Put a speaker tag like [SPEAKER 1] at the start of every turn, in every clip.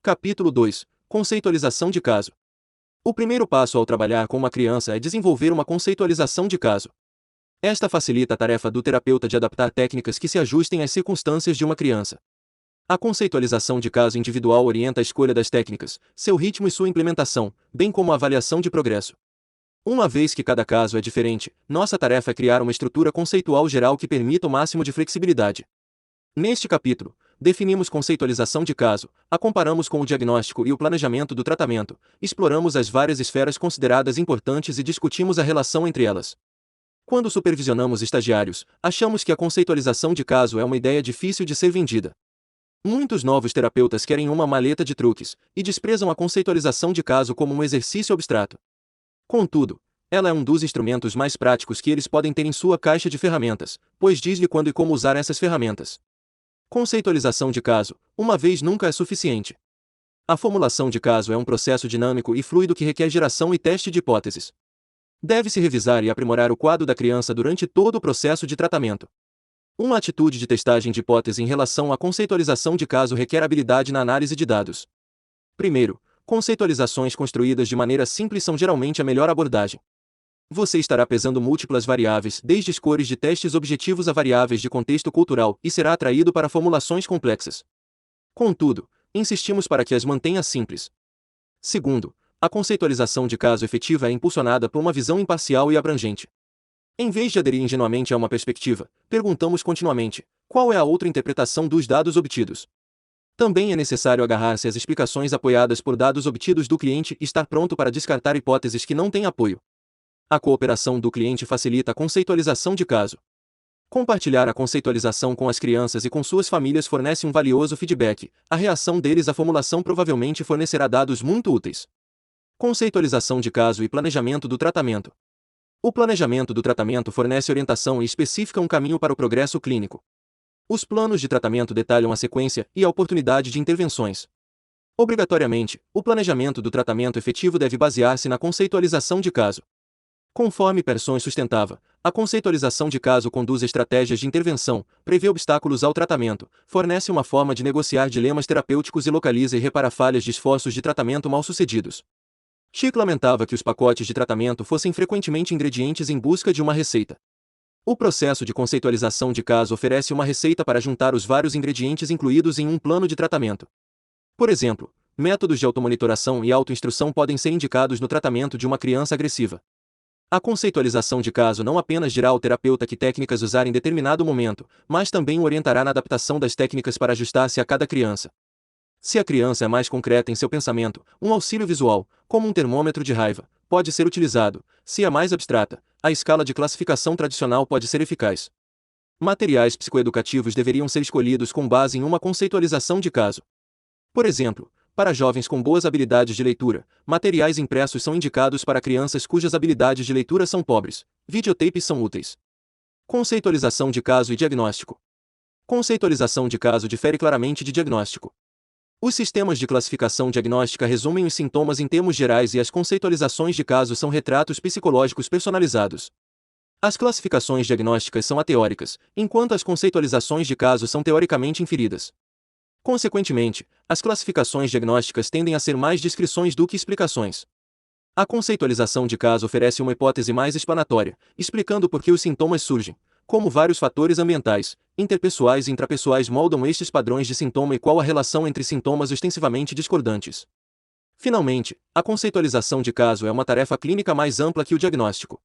[SPEAKER 1] Capítulo 2. Conceitualização de caso. O primeiro passo ao trabalhar com uma criança é desenvolver uma conceitualização de caso. Esta facilita a tarefa do terapeuta de adaptar técnicas que se ajustem às circunstâncias de uma criança. A conceitualização de caso individual orienta a escolha das técnicas, seu ritmo e sua implementação, bem como a avaliação de progresso. Uma vez que cada caso é diferente, nossa tarefa é criar uma estrutura conceitual geral que permita o máximo de flexibilidade. Neste capítulo, definimos conceitualização de caso, a comparamos com o diagnóstico e o planejamento do tratamento, exploramos as várias esferas consideradas importantes e discutimos a relação entre elas. Quando supervisionamos estagiários, achamos que a conceitualização de caso é uma ideia difícil de ser vendida. Muitos novos terapeutas querem uma maleta de truques, e desprezam a conceitualização de caso como um exercício abstrato. Contudo, ela é um dos instrumentos mais práticos que eles podem ter em sua caixa de ferramentas, pois diz-lhe quando e como usar essas ferramentas. Conceitualização de caso, uma vez nunca é suficiente. A formulação de caso é um processo dinâmico e fluido que requer geração e teste de hipóteses. Deve-se revisar e aprimorar o quadro da criança durante todo o processo de tratamento. Uma atitude de testagem de hipótese em relação à conceitualização de caso requer habilidade na análise de dados. Primeiro, conceitualizações construídas de maneira simples são geralmente a melhor abordagem. Você estará pesando múltiplas variáveis, desde scores de testes objetivos a variáveis de contexto cultural, e será atraído para formulações complexas. Contudo, insistimos para que as mantenha simples. Segundo, a conceitualização de caso efetiva é impulsionada por uma visão imparcial e abrangente. Em vez de aderir ingenuamente a uma perspectiva, perguntamos continuamente: qual é a outra interpretação dos dados obtidos? Também é necessário agarrar-se às explicações apoiadas por dados obtidos do cliente e estar pronto para descartar hipóteses que não têm apoio. A cooperação do cliente facilita a conceitualização de caso. Compartilhar a conceitualização com as crianças e com suas famílias fornece um valioso feedback, a reação deles à formulação provavelmente fornecerá dados muito úteis. Conceitualização de caso e planejamento do tratamento. O planejamento do tratamento fornece orientação e especifica um caminho para o progresso clínico. Os planos de tratamento detalham a sequência e a oportunidade de intervenções. Obrigatoriamente, o planejamento do tratamento efetivo deve basear-se na conceitualização de caso. Conforme Persson sustentava, a conceitualização de caso conduz a estratégias de intervenção, prevê obstáculos ao tratamento, fornece uma forma de negociar dilemas terapêuticos e localiza e repara falhas de esforços de tratamento mal-sucedidos. Schick lamentava que os pacotes de tratamento fossem frequentemente ingredientes em busca de uma receita. O processo de conceitualização de caso oferece uma receita para juntar os vários ingredientes incluídos em um plano de tratamento. Por exemplo, métodos de automonitoração e autoinstrução podem ser indicados no tratamento de uma criança agressiva. A conceitualização de caso não apenas dirá ao terapeuta que técnicas usar em determinado momento, mas também o orientará na adaptação das técnicas para ajustar-se a cada criança. Se a criança é mais concreta em seu pensamento, um auxílio visual, como um termômetro de raiva, pode ser utilizado. Se é mais abstrata, a escala de classificação tradicional pode ser eficaz. Materiais psicoeducativos deveriam ser escolhidos com base em uma conceitualização de caso. Por exemplo, para jovens com boas habilidades de leitura, materiais impressos são indicados para crianças cujas habilidades de leitura são pobres. Videotapes são úteis. Conceitualização de caso e diagnóstico. Conceitualização de caso difere claramente de diagnóstico. Os sistemas de classificação diagnóstica resumem os sintomas em termos gerais e as conceitualizações de caso são retratos psicológicos personalizados. As classificações diagnósticas são ateóricas, enquanto as conceitualizações de caso são teoricamente inferidas. Consequentemente, as classificações diagnósticas tendem a ser mais descrições do que explicações. A conceitualização de caso oferece uma hipótese mais explanatória, explicando por que os sintomas surgem, como vários fatores ambientais, interpessoais e intrapessoais moldam estes padrões de sintoma e qual a relação entre sintomas ostensivamente discordantes. Finalmente, a conceitualização de caso é uma tarefa clínica mais ampla que o diagnóstico.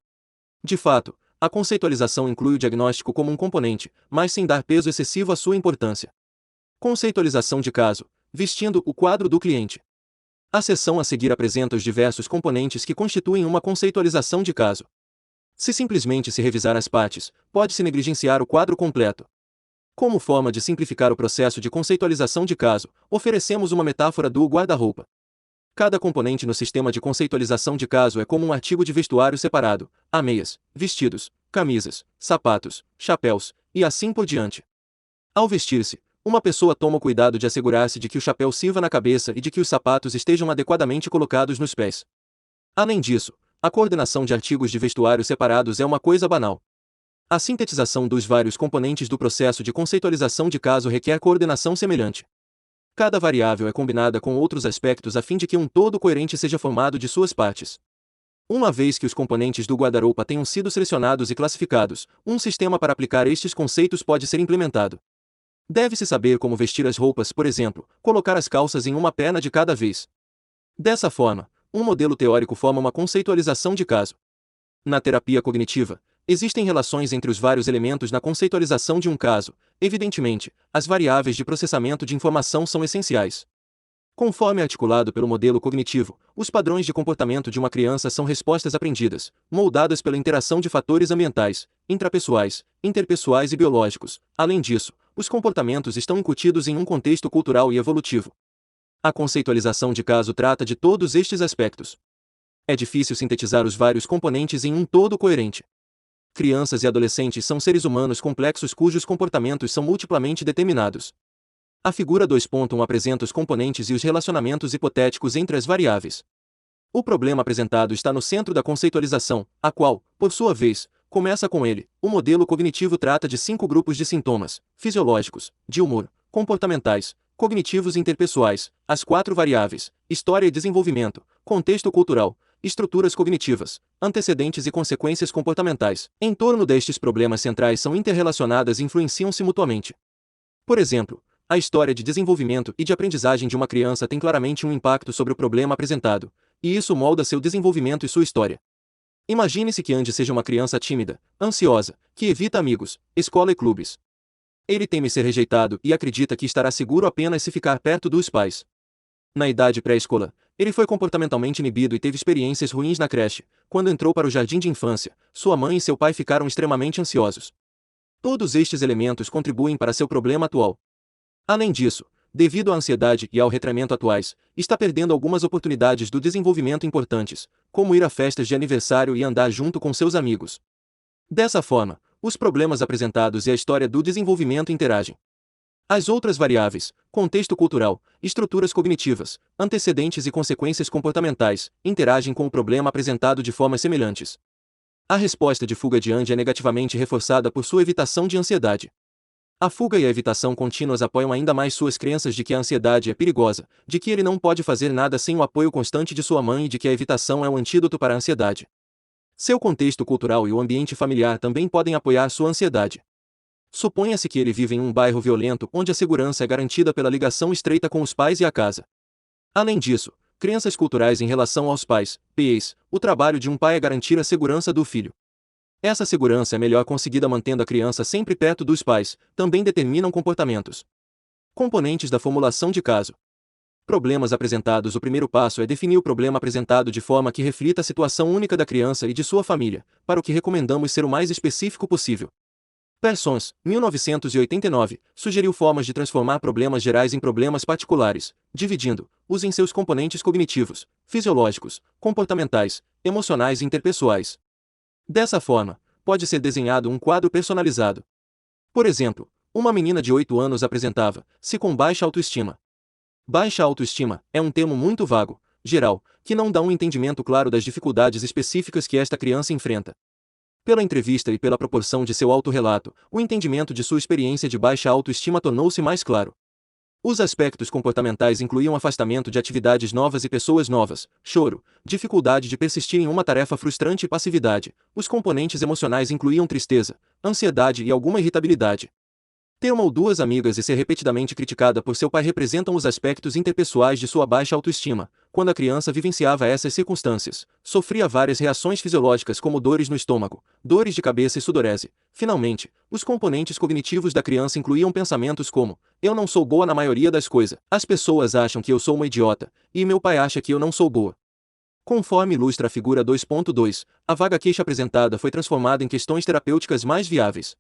[SPEAKER 1] De fato, a conceitualização inclui o diagnóstico como um componente, mas sem dar peso excessivo à sua importância. Conceitualização de caso, vestindo o quadro do cliente. A seção a seguir apresenta os diversos componentes que constituem uma conceitualização de caso. Se simplesmente se revisar as partes, pode-se negligenciar o quadro completo. Como forma de simplificar o processo de conceitualização de caso, oferecemos uma metáfora do guarda-roupa. Cada componente no sistema de conceitualização de caso é como um artigo de vestuário separado: há meias, vestidos, camisas, sapatos, chapéus, e assim por diante. Ao vestir-se, uma pessoa toma o cuidado de assegurar-se de que o chapéu sirva na cabeça e de que os sapatos estejam adequadamente colocados nos pés. Além disso, a coordenação de artigos de vestuário separados é uma coisa banal. A sintetização dos vários componentes do processo de conceitualização de caso requer coordenação semelhante. Cada variável é combinada com outros aspectos a fim de que um todo coerente seja formado de suas partes. Uma vez que os componentes do guarda-roupa tenham sido selecionados e classificados, um sistema para aplicar estes conceitos pode ser implementado. Deve-se saber como vestir as roupas, por exemplo, colocar as calças em uma perna de cada vez. Dessa forma, um modelo teórico forma uma conceitualização de caso. Na terapia cognitiva, existem relações entre os vários elementos na conceitualização de um caso. Evidentemente, as variáveis de processamento de informação são essenciais. Conforme articulado pelo modelo cognitivo, os padrões de comportamento de uma criança são respostas aprendidas, moldadas pela interação de fatores ambientais, intrapessoais, interpessoais e biológicos. Além disso, os comportamentos estão incutidos em um contexto cultural e evolutivo. A conceitualização de caso trata de todos estes aspectos. É difícil sintetizar os vários componentes em um todo coerente. Crianças e adolescentes são seres humanos complexos cujos comportamentos são multiplamente determinados. A figura 2.1 apresenta os componentes e os relacionamentos hipotéticos entre as variáveis. O problema apresentado está no centro da conceitualização, a qual, por sua vez, começa com ele. O modelo cognitivo trata de 5 grupos de sintomas: fisiológicos, de humor, comportamentais, cognitivos e interpessoais, as 4 variáveis: história e desenvolvimento, contexto cultural, estruturas cognitivas, antecedentes e consequências comportamentais. Em torno destes problemas centrais são interrelacionadas e influenciam-se mutuamente. Por exemplo, a história de desenvolvimento e de aprendizagem de uma criança tem claramente um impacto sobre o problema apresentado, e isso molda seu desenvolvimento e sua história. Imagine-se que Andy seja uma criança tímida, ansiosa, que evita amigos, escola e clubes. Ele teme ser rejeitado e acredita que estará seguro apenas se ficar perto dos pais. Na idade pré-escolar, ele foi comportamentalmente inibido e teve experiências ruins na creche. Quando entrou para o jardim de infância, sua mãe e seu pai ficaram extremamente ansiosos. Todos estes elementos contribuem para seu problema atual. Além disso, devido à ansiedade e ao retraimento atuais, está perdendo algumas oportunidades do desenvolvimento importantes, como ir a festas de aniversário e andar junto com seus amigos. Dessa forma, os problemas apresentados e a história do desenvolvimento interagem. As outras variáveis, contexto cultural, estruturas cognitivas, antecedentes e consequências comportamentais, interagem com o problema apresentado de formas semelhantes. A resposta de fuga de Andy é negativamente reforçada por sua evitação de ansiedade. A fuga e a evitação contínuas apoiam ainda mais suas crenças de que a ansiedade é perigosa, de que ele não pode fazer nada sem o apoio constante de sua mãe e de que a evitação é um antídoto para a ansiedade. Seu contexto cultural e o ambiente familiar também podem apoiar sua ansiedade. Suponha-se que ele vive em um bairro violento onde a segurança é garantida pela ligação estreita com os pais e a casa. Além disso, crenças culturais em relação aos pais, PAs, o trabalho de um pai é garantir a segurança do filho. Essa segurança é melhor conseguida mantendo a criança sempre perto dos pais, também determinam comportamentos. Componentes da formulação de caso. Problemas apresentados. O primeiro passo é definir o problema apresentado de forma que reflita a situação única da criança e de sua família, para o que recomendamos ser o mais específico possível. Parsons, 1989, sugeriu formas de transformar problemas gerais em problemas particulares, dividindo-os em seus componentes cognitivos, fisiológicos, comportamentais, emocionais e interpessoais. Dessa forma, pode ser desenhado um quadro personalizado. Por exemplo, uma menina de 8 anos apresentava-se com baixa autoestima. Baixa autoestima é um termo muito vago, geral, que não dá um entendimento claro das dificuldades específicas que esta criança enfrenta. Pela entrevista e pela proporção de seu autorrelato, o entendimento de sua experiência de baixa autoestima tornou-se mais claro. Os aspectos comportamentais incluíam afastamento de atividades novas e pessoas novas, choro, dificuldade de persistir em uma tarefa frustrante e passividade. Os componentes emocionais incluíam tristeza, ansiedade e alguma irritabilidade. Ter uma ou duas amigas e ser repetidamente criticada por seu pai representam os aspectos interpessoais de sua baixa autoestima. Quando a criança vivenciava essas circunstâncias, sofria várias reações fisiológicas como dores no estômago, dores de cabeça e sudorese. Finalmente, os componentes cognitivos da criança incluíam pensamentos como: eu não sou boa na maioria das coisas, as pessoas acham que eu sou uma idiota, e meu pai acha que eu não sou boa. Conforme ilustra a figura 2.2, a vaga queixa apresentada foi transformada em questões terapêuticas mais viáveis.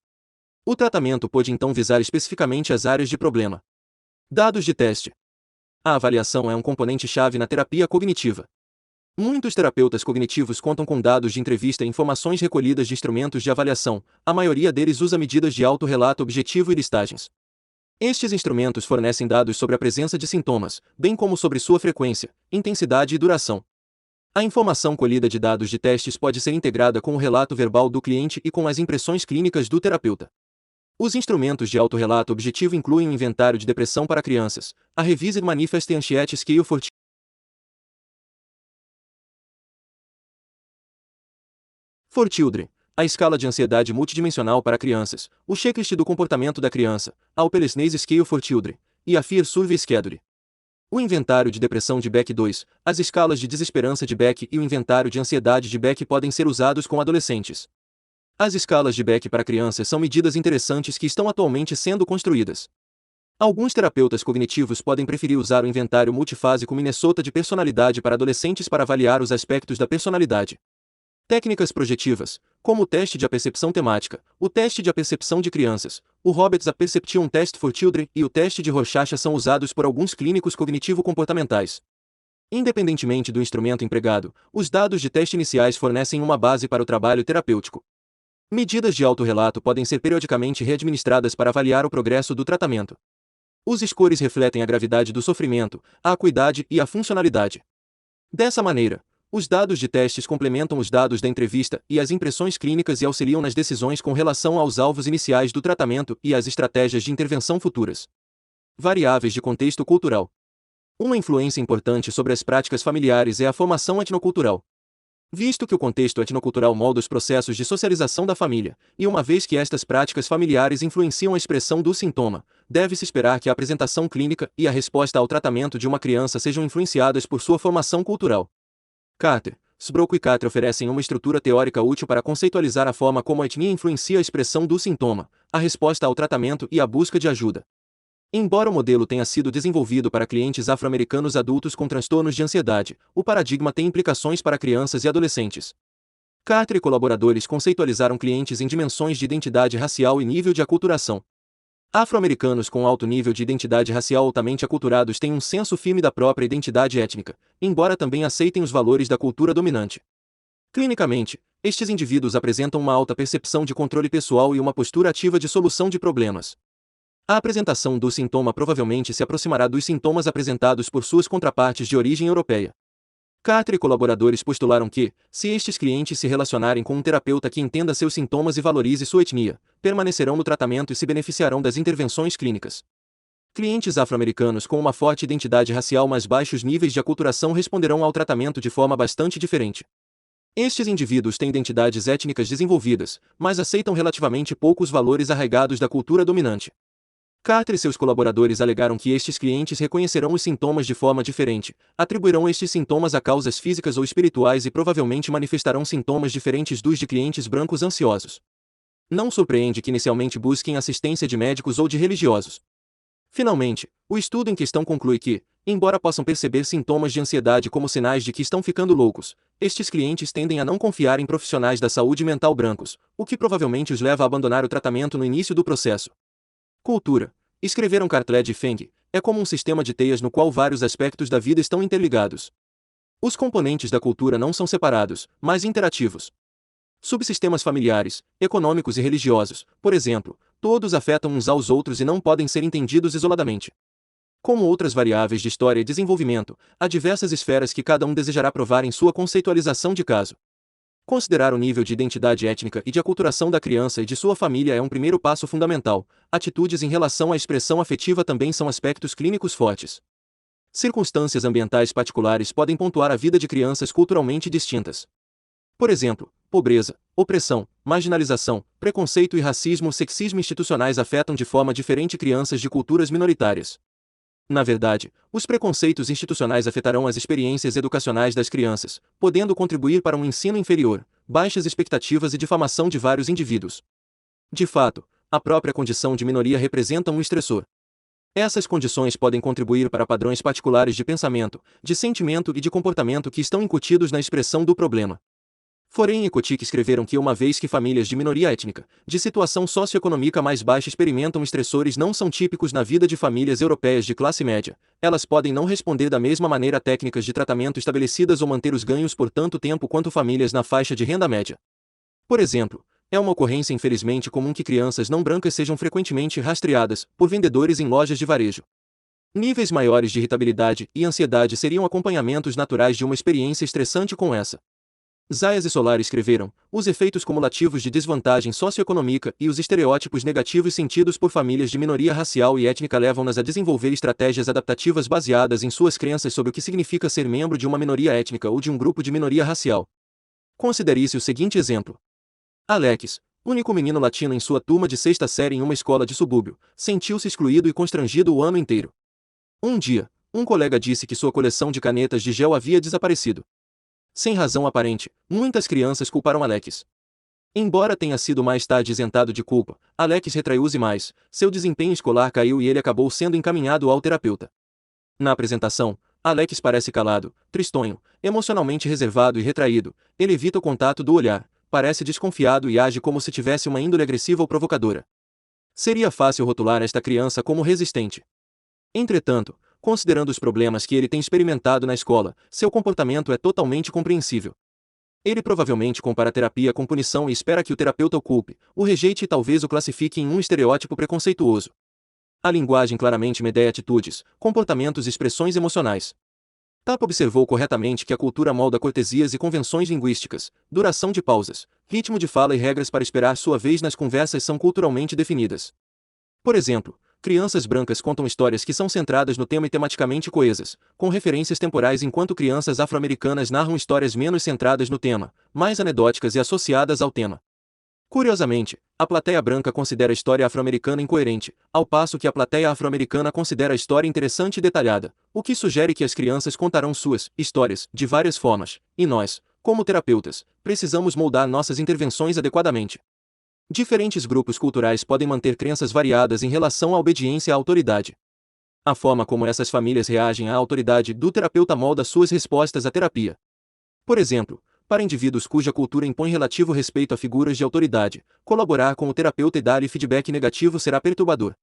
[SPEAKER 1] O tratamento pôde então visar especificamente as áreas de problema. Dados de teste. A avaliação é um componente-chave na terapia cognitiva. Muitos terapeutas cognitivos contam com dados de entrevista e informações recolhidas de instrumentos de avaliação. A maioria deles usa medidas de autorrelato objetivo e listagens. Estes instrumentos fornecem dados sobre a presença de sintomas, bem como sobre sua frequência, intensidade e duração. A informação colhida de dados de testes pode ser integrada com o relato verbal do cliente e com as impressões clínicas do terapeuta. Os instrumentos de autorrelato objetivo incluem um inventário de depressão para crianças, a Revised Manifest Anxiety Scale for Children, a escala de ansiedade multidimensional para crianças, o checklist do comportamento da criança, a Opelesnase Scale for Children, e a Fear Survey Schedule. O inventário de depressão de Beck 2, as escalas de desesperança de Beck e o inventário de ansiedade de Beck podem ser usados com adolescentes. As escalas de Beck para crianças são medidas interessantes que estão atualmente sendo construídas. Alguns terapeutas cognitivos podem preferir usar o inventário multifásico Minnesota de personalidade para adolescentes para avaliar os aspectos da personalidade. Técnicas projetivas, como o teste de apercepção temática, o teste de apercepção de crianças, o Roberts Apperception Test for Children e o teste de Rorschach são usados por alguns clínicos cognitivo-comportamentais. Independentemente do instrumento empregado, os dados de teste iniciais fornecem uma base para o trabalho terapêutico. Medidas de autorrelato podem ser periodicamente readministradas para avaliar o progresso do tratamento. Os scores refletem a gravidade do sofrimento, a acuidade e a funcionalidade. Dessa maneira, os dados de testes complementam os dados da entrevista e as impressões clínicas e auxiliam nas decisões com relação aos alvos iniciais do tratamento e às estratégias de intervenção futuras. Variáveis de contexto cultural. Uma influência importante sobre as práticas familiares é a formação etnocultural. Visto que o contexto etnocultural molda os processos de socialização da família, e uma vez que estas práticas familiares influenciam a expressão do sintoma, deve-se esperar que a apresentação clínica e a resposta ao tratamento de uma criança sejam influenciadas por sua formação cultural. Carter, Sbroco e Carter oferecem uma estrutura teórica útil para conceitualizar a forma como a etnia influencia a expressão do sintoma, a resposta ao tratamento e a busca de ajuda. Embora o modelo tenha sido desenvolvido para clientes afro-americanos adultos com transtornos de ansiedade, o paradigma tem implicações para crianças e adolescentes. Carter e colaboradores conceitualizaram clientes em dimensões de identidade racial e nível de aculturação. Afro-americanos com alto nível de identidade racial altamente aculturados têm um senso firme da própria identidade étnica, embora também aceitem os valores da cultura dominante. Clinicamente, estes indivíduos apresentam uma alta percepção de controle pessoal e uma postura ativa de solução de problemas. A apresentação do sintoma provavelmente se aproximará dos sintomas apresentados por suas contrapartes de origem europeia. Carter e colaboradores postularam que, se estes clientes se relacionarem com um terapeuta que entenda seus sintomas e valorize sua etnia, permanecerão no tratamento e se beneficiarão das intervenções clínicas. Clientes afro-americanos com uma forte identidade racial mas baixos níveis de aculturação responderão ao tratamento de forma bastante diferente. Estes indivíduos têm identidades étnicas desenvolvidas, mas aceitam relativamente pouco os valores arraigados da cultura dominante. Carter e seus colaboradores alegaram que estes clientes reconhecerão os sintomas de forma diferente, atribuirão estes sintomas a causas físicas ou espirituais e provavelmente manifestarão sintomas diferentes dos de clientes brancos ansiosos. Não surpreende que inicialmente busquem assistência de médicos ou de religiosos. Finalmente, o estudo em questão conclui que, embora possam perceber sintomas de ansiedade como sinais de que estão ficando loucos, estes clientes tendem a não confiar em profissionais da saúde mental brancos, o que provavelmente os leva a abandonar o tratamento no início do processo. Cultura, escreveram Cartlett e Feng, é como um sistema de teias no qual vários aspectos da vida estão interligados. Os componentes da cultura não são separados, mas interativos. Subsistemas familiares, econômicos e religiosos, por exemplo, todos afetam uns aos outros e não podem ser entendidos isoladamente. Como outras variáveis de história e desenvolvimento, há diversas esferas que cada um desejará provar em sua conceitualização de caso. Considerar o nível de identidade étnica e de aculturação da criança e de sua família é um primeiro passo fundamental. Atitudes em relação à expressão afetiva também são aspectos clínicos fortes. Circunstâncias ambientais particulares podem pontuar a vida de crianças culturalmente distintas. Por exemplo, pobreza, opressão, marginalização, preconceito e racismo ou sexismo institucionais afetam de forma diferente crianças de culturas minoritárias. Na verdade, os preconceitos institucionais afetarão as experiências educacionais das crianças, podendo contribuir para um ensino inferior, baixas expectativas e difamação de vários indivíduos. De fato, a própria condição de minoria representa um estressor. Essas condições podem contribuir para padrões particulares de pensamento, de sentimento e de comportamento que estão incutidos na expressão do problema. Foren e Kotick escreveram que uma vez que famílias de minoria étnica, de situação socioeconômica mais baixa experimentam estressores não são típicos na vida de famílias europeias de classe média, elas podem não responder da mesma maneira a técnicas de tratamento estabelecidas ou manter os ganhos por tanto tempo quanto famílias na faixa de renda média. Por exemplo, é uma ocorrência infelizmente comum que crianças não brancas sejam frequentemente rastreadas por vendedores em lojas de varejo. Níveis maiores de irritabilidade e ansiedade seriam acompanhamentos naturais de uma experiência estressante como essa. Zayas e Solar escreveram: os efeitos cumulativos de desvantagem socioeconômica e os estereótipos negativos sentidos por famílias de minoria racial e étnica levam-nas a desenvolver estratégias adaptativas baseadas em suas crenças sobre o que significa ser membro de uma minoria étnica ou de um grupo de minoria racial. Considere-se o seguinte exemplo. Alex, único menino latino em sua turma de sexta série em uma escola de subúrbio, sentiu-se excluído e constrangido o ano inteiro. Um dia, um colega disse que sua coleção de canetas de gel havia desaparecido. Sem razão aparente, muitas crianças culparam Alex. Embora tenha sido mais tarde isentado de culpa, Alex retraiu-se mais, seu desempenho escolar caiu e ele acabou sendo encaminhado ao terapeuta. Na apresentação, Alex parece calado, tristonho, emocionalmente reservado e retraído, ele evita o contato do olhar, parece desconfiado e age como se tivesse uma índole agressiva ou provocadora. Seria fácil rotular esta criança como resistente. Entretanto, considerando os problemas que ele tem experimentado na escola, seu comportamento é totalmente compreensível. Ele provavelmente compara a terapia com punição e espera que o terapeuta o culpe, o rejeite e talvez o classifique em um estereótipo preconceituoso. A linguagem claramente medeia atitudes, comportamentos e expressões emocionais. Tapa observou corretamente que a cultura molda cortesias e convenções linguísticas, duração de pausas, ritmo de fala e regras para esperar sua vez nas conversas são culturalmente definidas. Por exemplo, crianças brancas contam histórias que são centradas no tema e tematicamente coesas, com referências temporais, enquanto crianças afro-americanas narram histórias menos centradas no tema, mais anedóticas e associadas ao tema. Curiosamente, a plateia branca considera a história afro-americana incoerente, ao passo que a plateia afro-americana considera a história interessante e detalhada, o que sugere que as crianças contarão suas histórias de várias formas, e nós, como terapeutas, precisamos moldar nossas intervenções adequadamente. Diferentes grupos culturais podem manter crenças variadas em relação à obediência à autoridade. A forma como essas famílias reagem à autoridade do terapeuta molda suas respostas à terapia. Por exemplo, para indivíduos cuja cultura impõe relativo respeito a figuras de autoridade, colaborar com o terapeuta e dar-lhe feedback negativo será perturbador.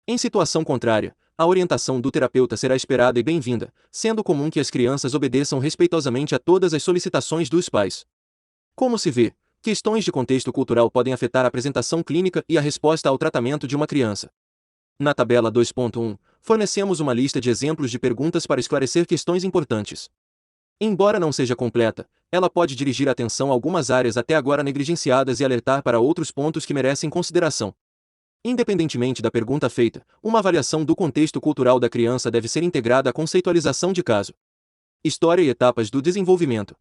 [SPEAKER 1] Em situação contrária, a orientação do terapeuta será esperada e bem-vinda, sendo comum que as crianças obedeçam respeitosamente a todas as solicitações dos pais. Como se vê, questões de contexto cultural podem afetar a apresentação clínica e a resposta ao tratamento de uma criança. Na tabela 2.1, fornecemos uma lista de exemplos de perguntas para esclarecer questões importantes. Embora não seja completa, ela pode dirigir a atenção a algumas áreas até agora negligenciadas e alertar para outros pontos que merecem consideração. Independentemente da pergunta feita, uma avaliação do contexto cultural da criança deve ser integrada à conceitualização de caso. História e etapas do desenvolvimento.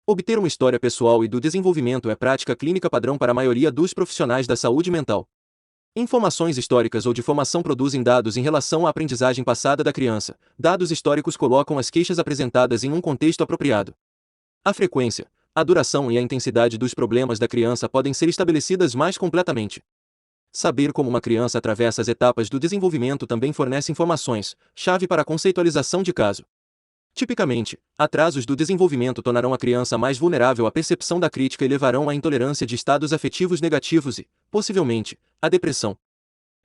[SPEAKER 1] Obter uma história pessoal e do desenvolvimento é prática clínica padrão para a maioria dos profissionais da saúde mental. Informações históricas ou de formação produzem dados em relação à aprendizagem passada da criança. Dados históricos colocam as queixas apresentadas em um contexto apropriado. A frequência, a duração e a intensidade dos problemas da criança podem ser estabelecidas mais completamente. Saber como uma criança atravessa as etapas do desenvolvimento também fornece informações, chave para a conceitualização de caso. Tipicamente, atrasos do desenvolvimento tornarão a criança mais vulnerável à percepção da crítica e levarão à intolerância de estados afetivos negativos e, possivelmente, à depressão.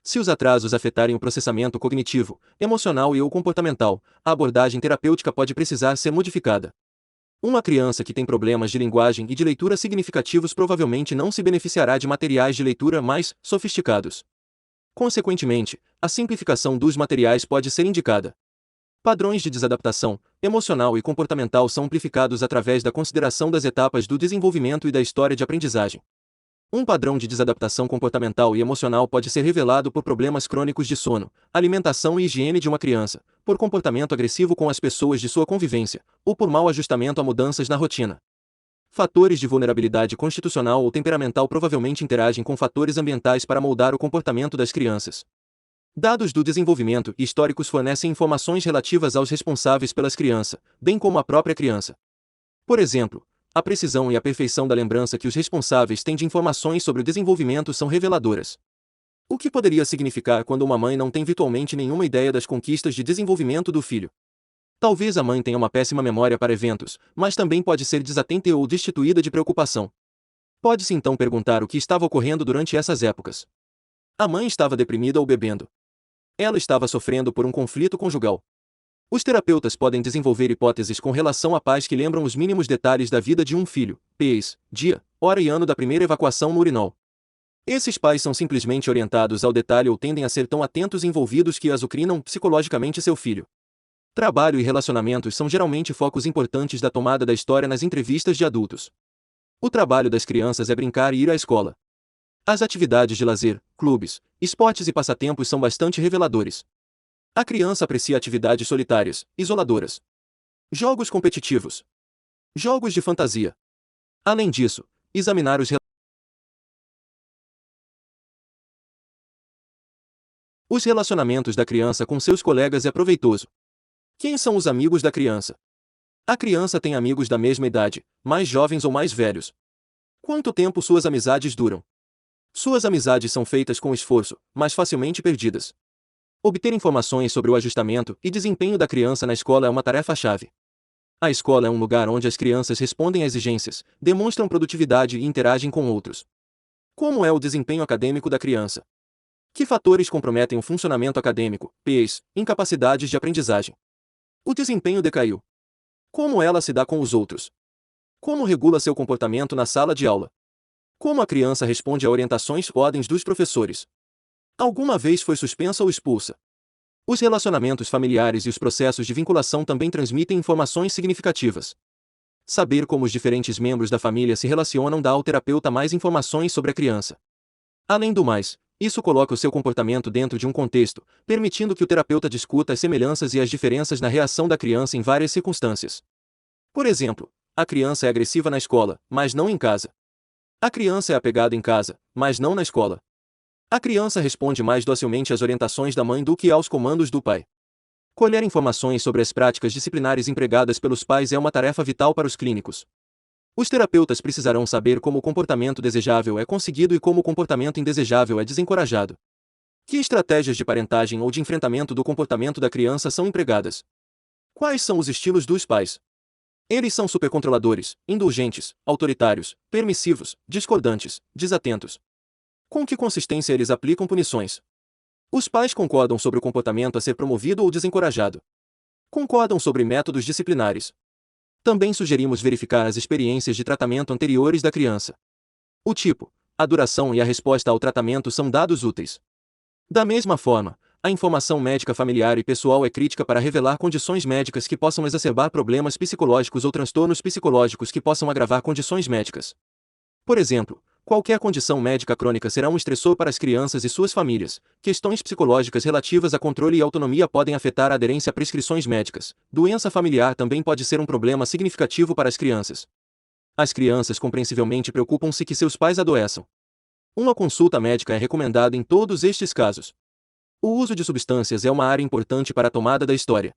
[SPEAKER 1] Se os atrasos afetarem o processamento cognitivo, emocional e/ou comportamental, a abordagem terapêutica pode precisar ser modificada. Uma criança que tem problemas de linguagem e de leitura significativos provavelmente não se beneficiará de materiais de leitura mais sofisticados. Consequentemente, a simplificação dos materiais pode ser indicada. Padrões de desadaptação emocional e comportamental são amplificados através da consideração das etapas do desenvolvimento e da história de aprendizagem. Um padrão de desadaptação comportamental e emocional pode ser revelado por problemas crônicos de sono, alimentação e higiene de uma criança, por comportamento agressivo com as pessoas de sua convivência, ou por mau ajustamento a mudanças na rotina. Fatores de vulnerabilidade constitucional ou temperamental provavelmente interagem com fatores ambientais para moldar o comportamento das crianças. Dados do desenvolvimento e históricos fornecem informações relativas aos responsáveis pelas crianças, bem como a própria criança. Por exemplo, a precisão e a perfeição da lembrança que os responsáveis têm de informações sobre o desenvolvimento são reveladoras. O que poderia significar quando uma mãe não tem virtualmente nenhuma ideia das conquistas de desenvolvimento do filho? Talvez a mãe tenha uma péssima memória para eventos, mas também pode ser desatenta ou destituída de preocupação. Pode-se então perguntar o que estava ocorrendo durante essas épocas. A mãe estava deprimida ou bebendo. Ela estava sofrendo por um conflito conjugal. Os terapeutas podem desenvolver hipóteses com relação a pais que lembram os mínimos detalhes da vida de um filho, mês, dia, hora e ano da primeira evacuação no urinol. Esses pais são simplesmente orientados ao detalhe ou tendem a ser tão atentos e envolvidos que azucrinam psicologicamente seu filho. Trabalho e relacionamentos são geralmente focos importantes da tomada da história nas entrevistas de adultos. O trabalho das crianças é brincar e ir à escola. As atividades de lazer, clubes, esportes e passatempos são bastante reveladores. A criança aprecia atividades solitárias, isoladoras. Jogos competitivos. Jogos de fantasia. Além disso, examinar os relacionamentos da criança com seus colegas é proveitoso. Quem são os amigos da criança? A criança tem amigos da mesma idade, mais jovens ou mais velhos. Quanto tempo suas amizades duram? Suas amizades são feitas com esforço, mas facilmente perdidas. Obter informações sobre o ajustamento e desempenho da criança na escola é uma tarefa-chave. A escola é um lugar onde as crianças respondem a exigências, demonstram produtividade e interagem com outros. Como é o desempenho acadêmico da criança? Que fatores comprometem o funcionamento acadêmico, PEIs, incapacidades de aprendizagem? O desempenho decaiu. Como ela se dá com os outros? Como regula seu comportamento na sala de aula? Como a criança responde a orientações ou ordens dos professores? Alguma vez foi suspensa ou expulsa? Os relacionamentos familiares e os processos de vinculação também transmitem informações significativas. Saber como os diferentes membros da família se relacionam dá ao terapeuta mais informações sobre a criança. Além do mais, isso coloca o seu comportamento dentro de um contexto, permitindo que o terapeuta discuta as semelhanças e as diferenças na reação da criança em várias circunstâncias. Por exemplo, a criança é agressiva na escola, mas não em casa. A criança é apegada em casa, mas não na escola. A criança responde mais docilmente às orientações da mãe do que aos comandos do pai. Colher informações sobre as práticas disciplinares empregadas pelos pais é uma tarefa vital para os clínicos. Os terapeutas precisarão saber como o comportamento desejável é conseguido e como o comportamento indesejável é desencorajado. Que estratégias de parentagem ou de enfrentamento do comportamento da criança são empregadas? Quais são os estilos dos pais? Eles são supercontroladores, indulgentes, autoritários, permissivos, discordantes, desatentos. Com que consistência eles aplicam punições? Os pais concordam sobre o comportamento a ser promovido ou desencorajado. Concordam sobre métodos disciplinares. Também sugerimos verificar as experiências de tratamento anteriores da criança. O tipo, a duração e a resposta ao tratamento são dados úteis. Da mesma forma, a informação médica familiar e pessoal é crítica para revelar condições médicas que possam exacerbar problemas psicológicos ou transtornos psicológicos que possam agravar condições médicas. Por exemplo, qualquer condição médica crônica será um estressor para as crianças e suas famílias. Questões psicológicas relativas a controle e autonomia podem afetar a aderência a prescrições médicas. Doença familiar também pode ser um problema significativo para as crianças. As crianças compreensivelmente preocupam-se que seus pais adoeçam. Uma consulta médica é recomendada em todos estes casos. O uso de substâncias é uma área importante para a tomada da história.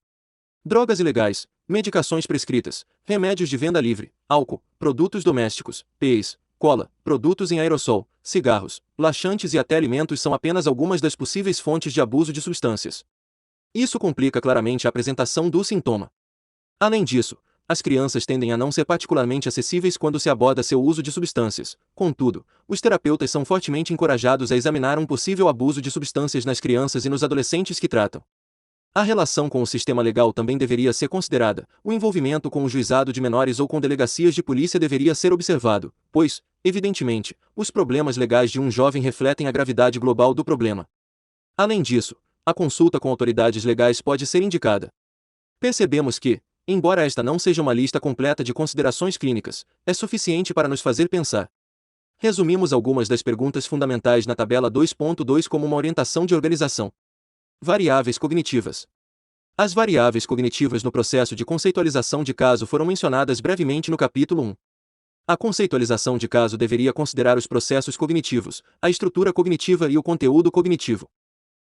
[SPEAKER 1] Drogas ilegais, medicações prescritas, remédios de venda livre, álcool, produtos domésticos, PEIs, cola, produtos em aerossol, cigarros, laxantes e até alimentos são apenas algumas das possíveis fontes de abuso de substâncias. Isso complica claramente a apresentação do sintoma. Além disso, as crianças tendem a não ser particularmente acessíveis quando se aborda seu uso de substâncias. Contudo, os terapeutas são fortemente encorajados a examinar um possível abuso de substâncias nas crianças e nos adolescentes que tratam. A relação com o sistema legal também deveria ser considerada. O envolvimento com o juizado de menores ou com delegacias de polícia deveria ser observado, pois, evidentemente, os problemas legais de um jovem refletem a gravidade global do problema. Além disso, a consulta com autoridades legais pode ser indicada. Percebemos que, embora esta não seja uma lista completa de considerações clínicas, é suficiente para nos fazer pensar. Resumimos algumas das perguntas fundamentais na tabela 2.2 como uma orientação de organização. Variáveis cognitivas. As variáveis cognitivas no processo de conceitualização de caso foram mencionadas brevemente no capítulo 1. A conceitualização de caso deveria considerar os processos cognitivos, a estrutura cognitiva e o conteúdo cognitivo.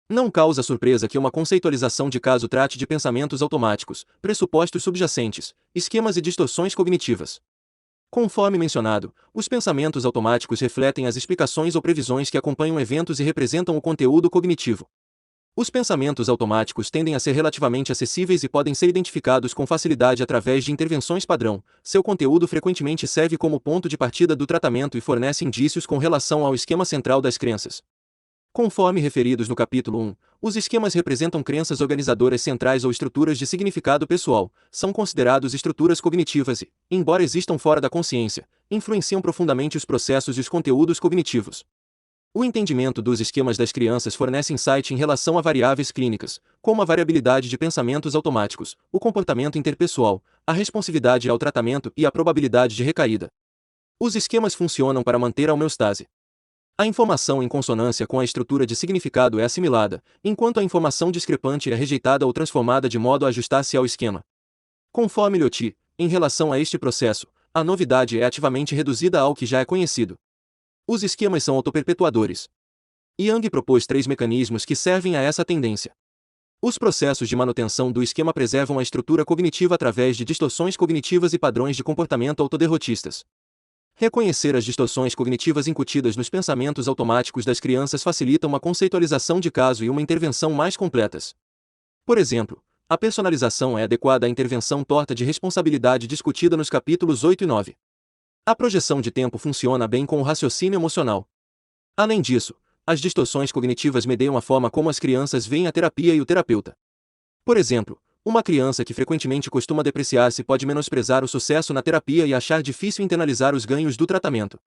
[SPEAKER 1] Não causa surpresa que uma conceitualização de caso trate de pensamentos automáticos, pressupostos subjacentes, esquemas e distorções cognitivas. Conforme mencionado, os pensamentos automáticos refletem as explicações ou previsões que acompanham eventos e representam o conteúdo cognitivo. Os pensamentos automáticos tendem a ser relativamente acessíveis e podem ser identificados com facilidade através de intervenções padrão. Seu conteúdo frequentemente serve como ponto de partida do tratamento e fornece indícios com relação ao esquema central das crenças. Conforme referidos no capítulo 1, os esquemas representam crenças organizadoras centrais ou estruturas de significado pessoal, são considerados estruturas cognitivas e, embora existam fora da consciência, influenciam profundamente os processos e os conteúdos cognitivos. O entendimento dos esquemas das crianças fornece insight em relação a variáveis clínicas, como a variabilidade de pensamentos automáticos, o comportamento interpessoal, a responsividade ao tratamento e a probabilidade de recaída. Os esquemas funcionam para manter a homeostase. A informação em consonância com a estrutura de significado é assimilada, enquanto a informação discrepante é rejeitada ou transformada de modo a ajustar-se ao esquema. Conforme Lyotti, em relação a este processo, a novidade é ativamente reduzida ao que já é conhecido. Os esquemas são autoperpetuadores. Young propôs 3 mecanismos que servem a essa tendência. Os processos de manutenção do esquema preservam a estrutura cognitiva através de distorções cognitivas e padrões de comportamento autoderrotistas. Reconhecer as distorções cognitivas incutidas nos pensamentos automáticos das crianças facilita uma conceitualização de caso e uma intervenção mais completas. Por exemplo, a personalização é adequada à intervenção torta de responsabilidade discutida nos capítulos 8 e 9. A projeção de tempo funciona bem com o raciocínio emocional. Além disso, as distorções cognitivas medeiam a forma como as crianças veem a terapia e o terapeuta. Por exemplo, uma criança que frequentemente costuma depreciar-se pode menosprezar o sucesso na terapia e achar difícil internalizar os ganhos do tratamento.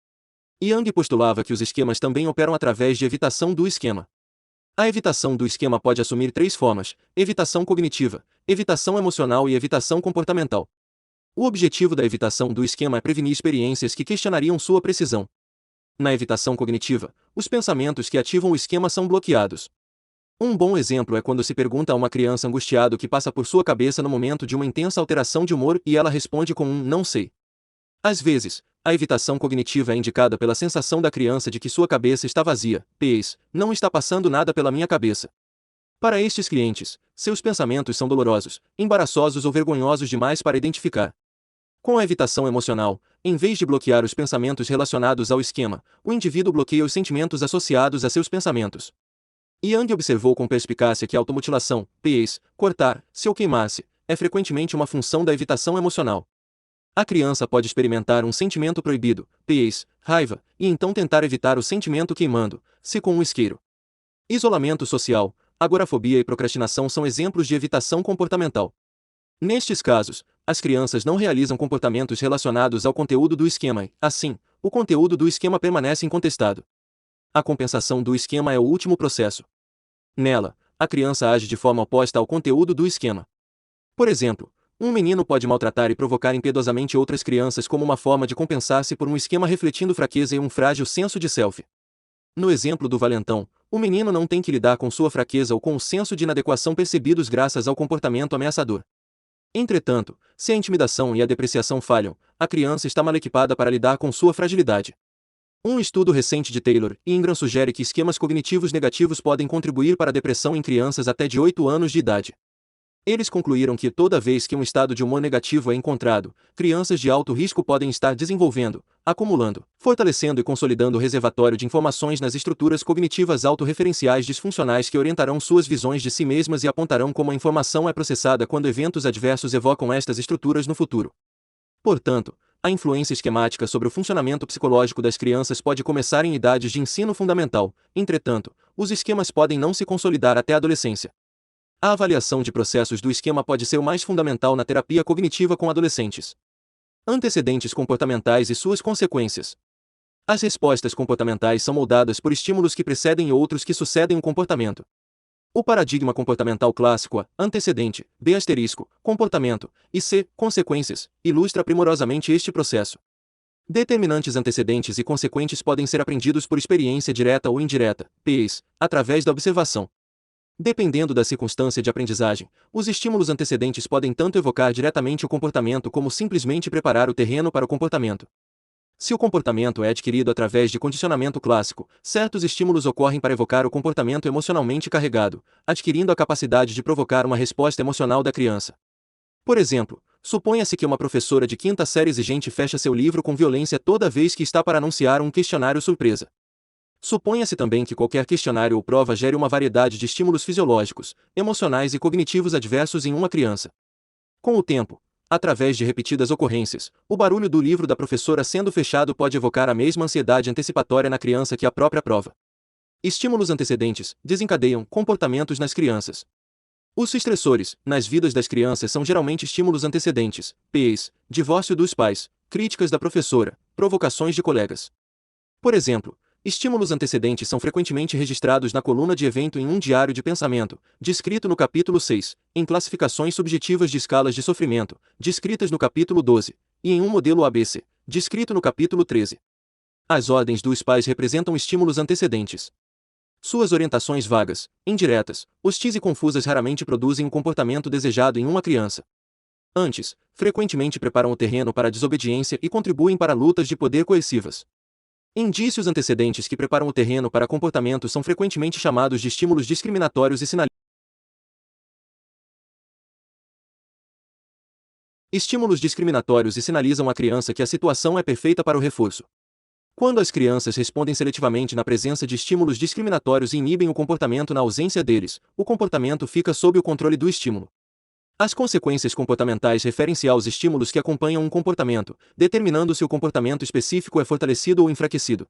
[SPEAKER 1] Young postulava que os esquemas também operam através de evitação do esquema. A evitação do esquema pode assumir 3 formas: evitação cognitiva, evitação emocional e evitação comportamental. O objetivo da evitação do esquema é prevenir experiências que questionariam sua precisão. Na evitação cognitiva, os pensamentos que ativam o esquema são bloqueados. Um bom exemplo é quando se pergunta a uma criança angustiada o que passa por sua cabeça no momento de uma intensa alteração de humor e ela responde com um "não sei". Às vezes, a evitação cognitiva é indicada pela sensação da criança de que sua cabeça está vazia, pois, não está passando nada pela minha cabeça. Para estes clientes, seus pensamentos são dolorosos, embaraçosos ou vergonhosos demais para identificar. Com a evitação emocional, em vez de bloquear os pensamentos relacionados ao esquema, o indivíduo bloqueia os sentimentos associados a seus pensamentos. Young observou com perspicácia que a automutilação, cortar-se ou queimar-se, é frequentemente uma função da evitação emocional. A criança pode experimentar um sentimento proibido, raiva, e então tentar evitar o sentimento queimando-se com um isqueiro. Isolamento social, agorafobia e procrastinação são exemplos de evitação comportamental. Nestes casos, as crianças não realizam comportamentos relacionados ao conteúdo do esquema e, assim, o conteúdo do esquema permanece incontestado. A compensação do esquema é o último processo. Nela, a criança age de forma oposta ao conteúdo do esquema. Por exemplo, um menino pode maltratar e provocar impiedosamente outras crianças como uma forma de compensar-se por um esquema refletindo fraqueza e um frágil senso de self. No exemplo do valentão, o menino não tem que lidar com sua fraqueza ou com o senso de inadequação percebidos graças ao comportamento ameaçador. Entretanto, se a intimidação e a depreciação falham, a criança está mal equipada para lidar com sua fragilidade. Um estudo recente de Taylor e Ingram sugere que esquemas cognitivos negativos podem contribuir para a depressão em crianças até de 8 anos de idade. Eles concluíram que toda vez que um estado de humor negativo é encontrado, crianças de alto risco podem estar desenvolvendo, acumulando, fortalecendo e consolidando o reservatório de informações nas estruturas cognitivas autorreferenciais disfuncionais que orientarão suas visões de si mesmas e apontarão como a informação é processada quando eventos adversos evocam estas estruturas no futuro. Portanto, a influência esquemática sobre o funcionamento psicológico das crianças pode começar em idades de ensino fundamental, entretanto, os esquemas podem não se consolidar até a adolescência. A avaliação de processos do esquema pode ser o mais fundamental na terapia cognitiva com adolescentes. Antecedentes comportamentais e suas consequências. As respostas comportamentais são moldadas por estímulos que precedem e outros que sucedem o comportamento. O paradigma comportamental clássico A, antecedente, B*, comportamento, e C, consequências, ilustra primorosamente este processo. Determinantes antecedentes e consequentes podem ser aprendidos por experiência direta ou indireta, através da observação. Dependendo da circunstância de aprendizagem, os estímulos antecedentes podem tanto evocar diretamente o comportamento como simplesmente preparar o terreno para o comportamento. Se o comportamento é adquirido através de condicionamento clássico, certos estímulos ocorrem para evocar o comportamento emocionalmente carregado, adquirindo a capacidade de provocar uma resposta emocional da criança. Por exemplo, suponha-se que uma professora de 5ª série exigente fecha seu livro com violência toda vez que está para anunciar um questionário surpresa. Suponha-se também que qualquer questionário ou prova gere uma variedade de estímulos fisiológicos, emocionais e cognitivos adversos em uma criança. Com o tempo, através de repetidas ocorrências, o barulho do livro da professora sendo fechado pode evocar a mesma ansiedade antecipatória na criança que a própria prova. Estímulos antecedentes desencadeiam comportamentos nas crianças. Os estressores, nas vidas das crianças são geralmente estímulos antecedentes, divórcio dos pais, críticas da professora, provocações de colegas. Por exemplo, Estímulos antecedentes são frequentemente registrados na coluna de evento em um diário de pensamento, descrito no capítulo 6, em classificações subjetivas de escalas de sofrimento, descritas no capítulo 12, e em um modelo ABC, descrito no capítulo 13. As ordens dos pais representam estímulos antecedentes. Suas orientações vagas, indiretas, hostis e confusas raramente produzem o comportamento desejado em uma criança. Antes, frequentemente preparam o terreno para a desobediência e contribuem para lutas de poder coercivas. Indícios antecedentes que preparam o terreno para comportamento são frequentemente chamados de estímulos discriminatórios e sinalizados. Estímulos discriminatórios e sinalizam à criança que a situação é perfeita para o reforço. Quando as crianças respondem seletivamente na presença de estímulos discriminatórios e inibem o comportamento na ausência deles, o comportamento fica sob o controle do estímulo. As consequências comportamentais referem-se aos estímulos que acompanham um comportamento, determinando se o comportamento específico é fortalecido ou enfraquecido.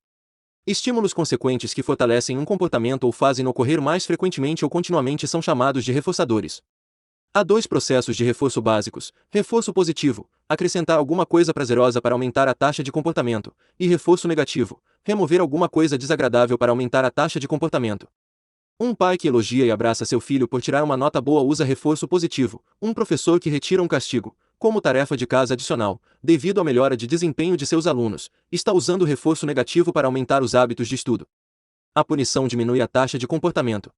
[SPEAKER 1] Estímulos consequentes que fortalecem um comportamento ou fazem ocorrer mais frequentemente ou continuamente são chamados de reforçadores. Há dois processos de reforço básicos: reforço positivo, acrescentar alguma coisa prazerosa para aumentar a taxa de comportamento, e reforço negativo, remover alguma coisa desagradável para aumentar a taxa de comportamento. Um pai que elogia e abraça seu filho por tirar uma nota boa usa reforço positivo. Um professor que retira um castigo, como tarefa de casa adicional, devido à melhora de desempenho de seus alunos, está usando reforço negativo para aumentar os hábitos de estudo. A punição diminui a taxa de comportamento.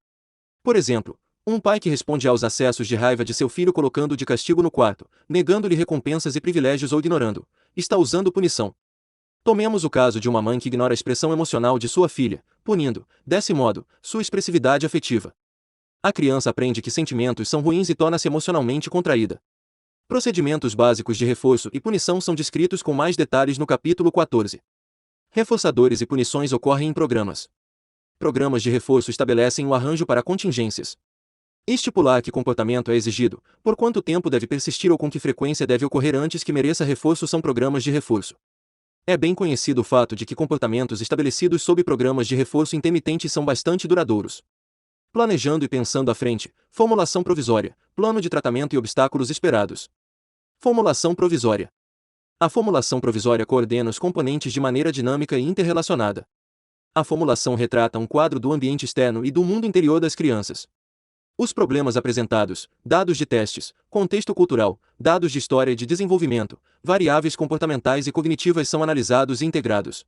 [SPEAKER 1] Por exemplo, um pai que responde aos acessos de raiva de seu filho colocando-o de castigo no quarto, negando-lhe recompensas e privilégios ou ignorando, está usando punição. Tomemos o caso de uma mãe que ignora a expressão emocional de sua filha, punindo, desse modo, sua expressividade afetiva. A criança aprende que sentimentos são ruins e torna-se emocionalmente contraída. Procedimentos básicos de reforço e punição são descritos com mais detalhes no capítulo 14. Reforçadores e punições ocorrem em programas. Programas de reforço estabelecem o arranjo para contingências. Estipular que comportamento é exigido, por quanto tempo deve persistir ou com que frequência deve ocorrer antes que mereça reforço são programas de reforço. É bem conhecido o fato de que comportamentos estabelecidos sob programas de reforço intermitente são bastante duradouros. Planejando e pensando à frente, formulação provisória, plano de tratamento e obstáculos esperados. Formulação provisória. A formulação provisória coordena os componentes de maneira dinâmica e interrelacionada. A formulação retrata um quadro do ambiente externo e do mundo interior das crianças. Os problemas apresentados, dados de testes, contexto cultural, dados de história e de desenvolvimento, variáveis comportamentais e cognitivas são analisados e integrados.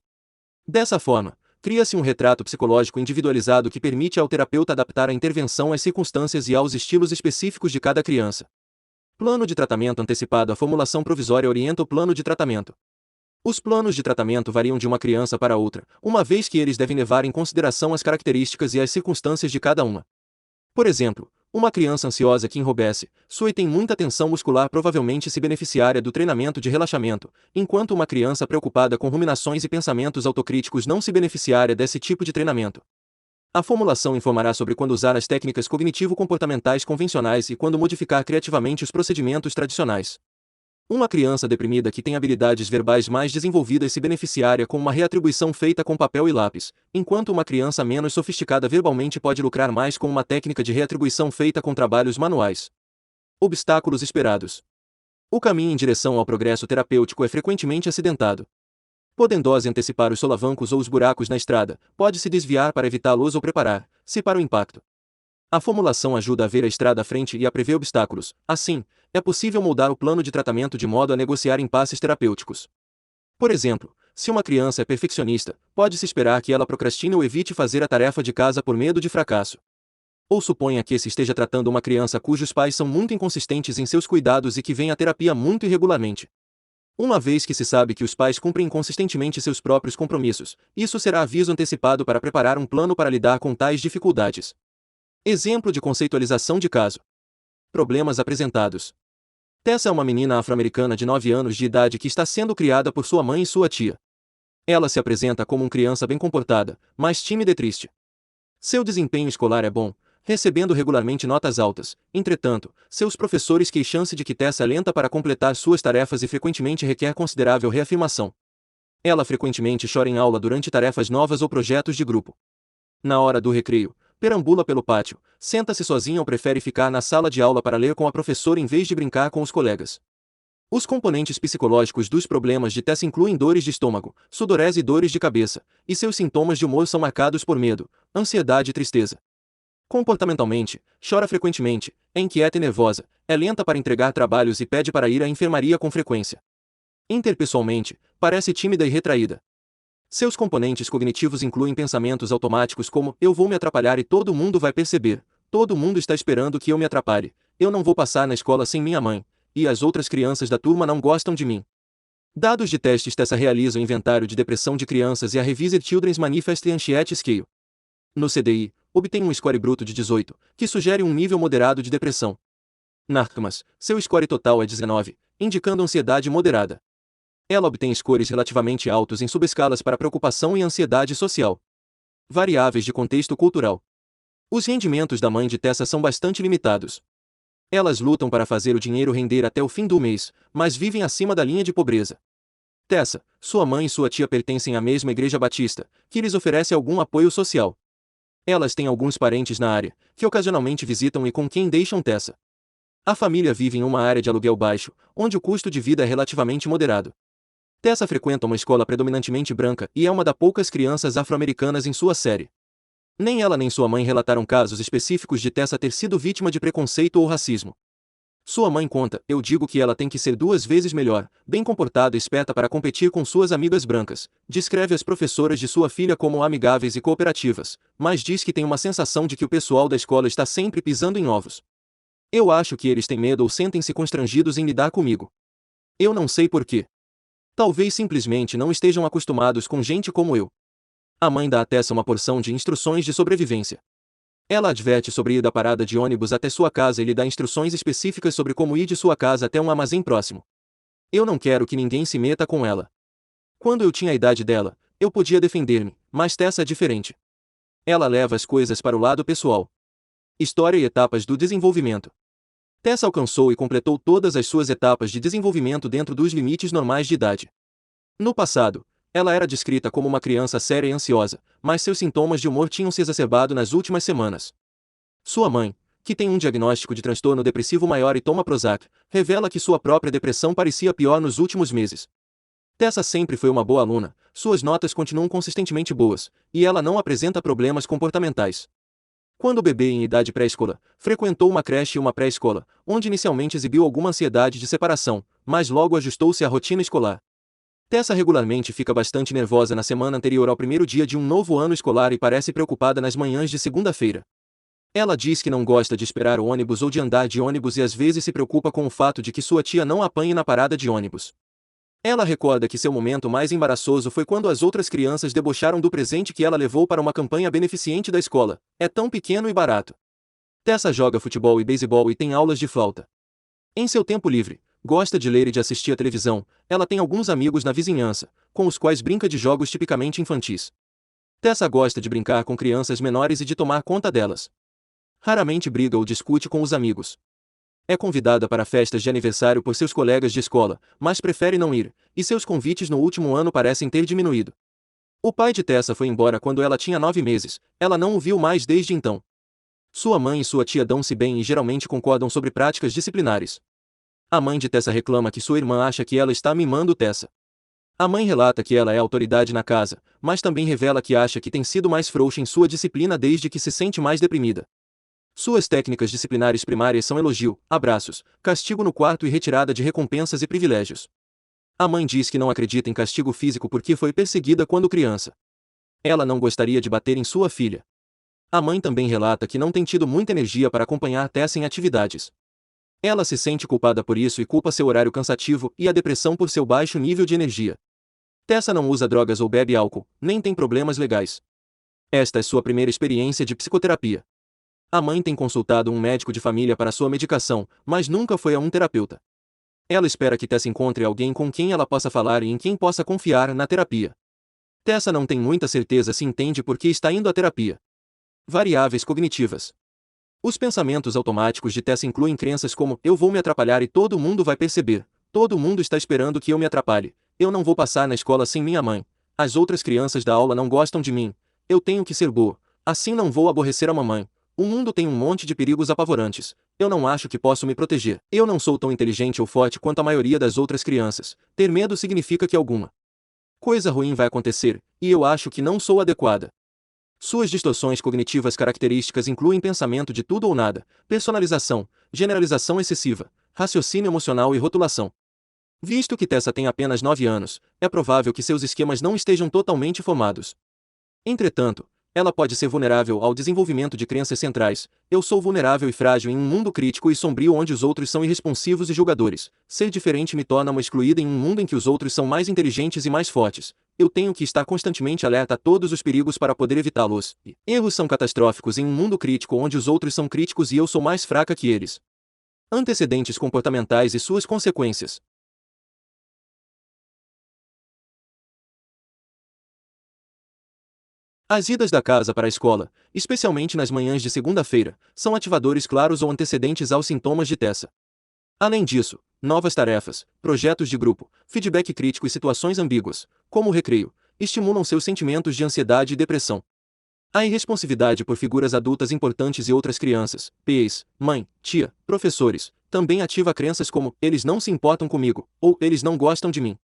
[SPEAKER 1] Dessa forma, cria-se um retrato psicológico individualizado que permite ao terapeuta adaptar a intervenção às circunstâncias e aos estilos específicos de cada criança. Plano de tratamento antecipado. A formulação provisória orienta o plano de tratamento. Os planos de tratamento variam de uma criança para outra, uma vez que eles devem levar em consideração as características e as circunstâncias de cada uma. Por exemplo, uma criança ansiosa que enrubesce, sua e tem muita tensão muscular provavelmente se beneficiaria do treinamento de relaxamento, enquanto uma criança preocupada com ruminações e pensamentos autocríticos não se beneficiaria desse tipo de treinamento. A formulação informará sobre quando usar as técnicas cognitivo-comportamentais convencionais e quando modificar criativamente os procedimentos tradicionais. Uma criança deprimida que tem habilidades verbais mais desenvolvidas se beneficiaria com uma reatribuição feita com papel e lápis, enquanto uma criança menos sofisticada verbalmente pode lucrar mais com uma técnica de reatribuição feita com trabalhos manuais. Obstáculos esperados. O caminho em direção ao progresso terapêutico é frequentemente acidentado. Podendo-se antecipar os solavancos ou os buracos na estrada, pode-se desviar para evitá-los ou preparar-se para o impacto. A formulação ajuda a ver a estrada à frente e a prever obstáculos. Assim, é possível moldar o plano de tratamento de modo a negociar impasses terapêuticos. Por exemplo, se uma criança é perfeccionista, pode-se esperar que ela procrastine ou evite fazer a tarefa de casa por medo de fracasso. Ou suponha que se esteja tratando uma criança cujos pais são muito inconsistentes em seus cuidados e que vem à terapia muito irregularmente. Uma vez que se sabe que os pais cumprem inconsistentemente seus próprios compromissos, isso será aviso antecipado para preparar um plano para lidar com tais dificuldades. Exemplo de conceitualização de caso. Problemas apresentados. Tessa é uma menina afro-americana de 9 anos de idade que está sendo criada por sua mãe e sua tia. Ela se apresenta como uma criança bem comportada, mas tímida e triste. Seu desempenho escolar é bom, recebendo regularmente notas altas. Entretanto, seus professores queixam-se de que Tessa é lenta para completar suas tarefas e frequentemente requer considerável reafirmação. Ela frequentemente chora em aula durante tarefas novas ou projetos de grupo. Na hora do recreio, perambula pelo pátio, senta-se sozinha ou prefere ficar na sala de aula para ler com a professora em vez de brincar com os colegas. Os componentes psicológicos dos problemas de Tessa incluem dores de estômago, sudorese e dores de cabeça, e seus sintomas de humor são marcados por medo, ansiedade e tristeza. Comportamentalmente, chora frequentemente, é inquieta e nervosa, é lenta para entregar trabalhos e pede para ir à enfermaria com frequência. Interpessoalmente, parece tímida e retraída. Seus componentes cognitivos incluem pensamentos automáticos como eu vou me atrapalhar e todo mundo vai perceber, todo mundo está esperando que eu me atrapalhe, eu não vou passar na escola sem minha mãe, e as outras crianças da turma não gostam de mim. Dados de testes Tessa realiza o inventário de depressão de crianças e a Revised Children's Manifest Anxiety Scale. No CDI, obtém um score bruto de 18, que sugere um nível moderado de depressão. Na RCMAS, seu score total é 19, indicando ansiedade moderada. Ela obtém scores relativamente altos em subescalas para preocupação e ansiedade social. Variáveis de contexto cultural. Os rendimentos da mãe de Tessa são bastante limitados. Elas lutam para fazer o dinheiro render até o fim do mês, mas vivem acima da linha de pobreza. Tessa, sua mãe e sua tia pertencem à mesma igreja batista, que lhes oferece algum apoio social. Elas têm alguns parentes na área, que ocasionalmente visitam e com quem deixam Tessa. A família vive em uma área de aluguel baixo, onde o custo de vida é relativamente moderado. Tessa frequenta uma escola predominantemente branca e é uma das poucas crianças afro-americanas em sua série. Nem ela nem sua mãe relataram casos específicos de Tessa ter sido vítima de preconceito ou racismo. Sua mãe conta, eu digo que ela tem que ser 2 vezes melhor, bem comportada e esperta para competir com suas amigas brancas, descreve as professoras de sua filha como amigáveis e cooperativas, mas diz que tem uma sensação de que o pessoal da escola está sempre pisando em ovos. Eu acho que eles têm medo ou sentem-se constrangidos em lidar comigo. Eu não sei por quê. Talvez simplesmente não estejam acostumados com gente como eu. A mãe dá a Tessa uma porção de instruções de sobrevivência. Ela adverte sobre ir da parada de ônibus até sua casa e lhe dá instruções específicas sobre como ir de sua casa até um armazém próximo. Eu não quero que ninguém se meta com ela. Quando eu tinha a idade dela, eu podia defender-me, mas Tessa é diferente. Ela leva as coisas para o lado pessoal. História e etapas do desenvolvimento. Tessa alcançou e completou todas as suas etapas de desenvolvimento dentro dos limites normais de idade. No passado, ela era descrita como uma criança séria e ansiosa, mas seus sintomas de humor tinham se exacerbado nas últimas semanas. Sua mãe, que tem um diagnóstico de transtorno depressivo maior e toma Prozac, revela que sua própria depressão parecia pior nos últimos meses. Tessa sempre foi uma boa aluna, suas notas continuam consistentemente boas, e ela não apresenta problemas comportamentais. Quando bebê em idade pré-escola, frequentou uma creche e uma pré-escola, onde inicialmente exibiu alguma ansiedade de separação, mas logo ajustou-se à rotina escolar. Tessa regularmente fica bastante nervosa na semana anterior ao primeiro dia de um novo ano escolar e parece preocupada nas manhãs de segunda-feira. Ela diz que não gosta de esperar o ônibus ou de andar de ônibus e às vezes se preocupa com o fato de que sua tia não a apanhe na parada de ônibus. Ela recorda que seu momento mais embaraçoso foi quando as outras crianças debocharam do presente que ela levou para uma campanha beneficente da escola. É tão pequeno e barato. Tessa joga futebol e beisebol e tem aulas de flauta. Em seu tempo livre, gosta de ler e de assistir à televisão. Ela tem alguns amigos na vizinhança, com os quais brinca de jogos tipicamente infantis. Tessa gosta de brincar com crianças menores e de tomar conta delas. Raramente briga ou discute com os amigos. É convidada para festas de aniversário por seus colegas de escola, mas prefere não ir, e seus convites no último ano parecem ter diminuído. O pai de Tessa foi embora quando ela tinha 9 meses, ela não o viu mais desde então. Sua mãe e sua tia dão-se bem e geralmente concordam sobre práticas disciplinares. A mãe de Tessa reclama que sua irmã acha que ela está mimando Tessa. A mãe relata que ela é autoridade na casa, mas também revela que acha que tem sido mais frouxa em sua disciplina desde que se sente mais deprimida. Suas técnicas disciplinares primárias são elogio, abraços, castigo no quarto e retirada de recompensas e privilégios. A mãe diz que não acredita em castigo físico porque foi perseguida quando criança. Ela não gostaria de bater em sua filha. A mãe também relata que não tem tido muita energia para acompanhar Tessa em atividades. Ela se sente culpada por isso e culpa seu horário cansativo e a depressão por seu baixo nível de energia. Tessa não usa drogas ou bebe álcool, nem tem problemas legais. Esta é sua primeira experiência de psicoterapia. A mãe tem consultado um médico de família para sua medicação, mas nunca foi a um terapeuta. Ela espera que Tessa encontre alguém com quem ela possa falar e em quem possa confiar na terapia. Tessa não tem muita certeza se entende por que está indo à terapia. Variáveis cognitivas. Os pensamentos automáticos de Tessa incluem crenças como eu vou me atrapalhar e todo mundo vai perceber, todo mundo está esperando que eu me atrapalhe, eu não vou passar na escola sem minha mãe, as outras crianças da aula não gostam de mim, eu tenho que ser boa, assim não vou aborrecer a mamãe. O mundo tem um monte de perigos apavorantes. Eu não acho que posso me proteger. Eu não sou tão inteligente ou forte quanto a maioria das outras crianças. Ter medo significa que alguma coisa ruim vai acontecer, e eu acho que não sou adequada. Suas distorções cognitivas características incluem pensamento de tudo ou nada, personalização, generalização excessiva, raciocínio emocional e rotulação. Visto que Tessa tem apenas 9 anos, é provável que seus esquemas não estejam totalmente formados. Entretanto, ela pode ser vulnerável ao desenvolvimento de crenças centrais. Eu sou vulnerável e frágil em um mundo crítico e sombrio onde os outros são irresponsivos e julgadores. Ser diferente me torna uma excluída em um mundo em que os outros são mais inteligentes e mais fortes. Eu tenho que estar constantemente alerta a todos os perigos para poder evitá-los. Erros são catastróficos em um mundo crítico onde os outros são críticos e eu sou mais fraca que eles. Antecedentes comportamentais e suas consequências. As idas da casa para a escola, especialmente nas manhãs de segunda-feira, são ativadores claros ou antecedentes aos sintomas de Tessa. Além disso, novas tarefas, projetos de grupo, feedback crítico e situações ambíguas, como o recreio, estimulam seus sentimentos de ansiedade e depressão. A irresponsividade por figuras adultas importantes e outras crianças, pais, mãe, tia, professores, também ativa crenças como eles não se importam comigo ou eles não gostam de mim.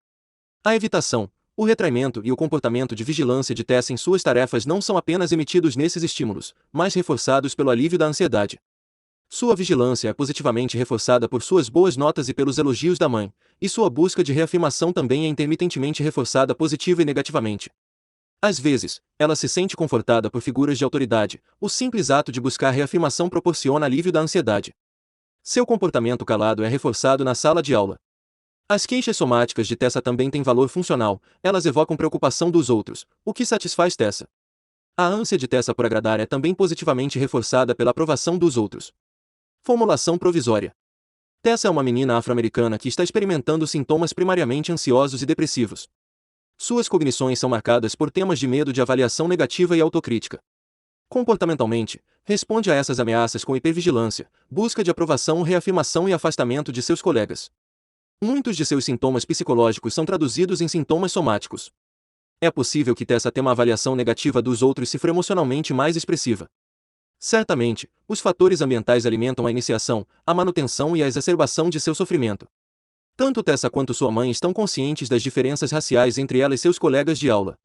[SPEAKER 1] A evitação, o retraimento e o comportamento de vigilância de Tessa em suas tarefas não são apenas emitidos nesses estímulos, mas reforçados pelo alívio da ansiedade. Sua vigilância é positivamente reforçada por suas boas notas e pelos elogios da mãe, e sua busca de reafirmação também é intermitentemente reforçada positiva e negativamente. Às vezes, ela se sente confortada por figuras de autoridade. O simples ato de buscar reafirmação proporciona alívio da ansiedade. Seu comportamento calado é reforçado na sala de aula. As queixas somáticas de Tessa também têm valor funcional, elas evocam preocupação dos outros, o que satisfaz Tessa. A ânsia de Tessa por agradar é também positivamente reforçada pela aprovação dos outros. Formulação provisória. Tessa é uma menina afro-americana que está experimentando sintomas primariamente ansiosos e depressivos. Suas cognições são marcadas por temas de medo de avaliação negativa e autocrítica. Comportamentalmente, responde a essas ameaças com hipervigilância, busca de aprovação, reafirmação e afastamento de seus colegas. Muitos de seus sintomas psicológicos são traduzidos em sintomas somáticos. É possível que Tessa tenha uma avaliação negativa dos outros se for emocionalmente mais expressiva. Certamente, os fatores ambientais alimentam a iniciação, a manutenção e a exacerbação de seu sofrimento. Tanto Tessa quanto sua mãe estão conscientes das diferenças raciais entre ela e seus colegas de aula.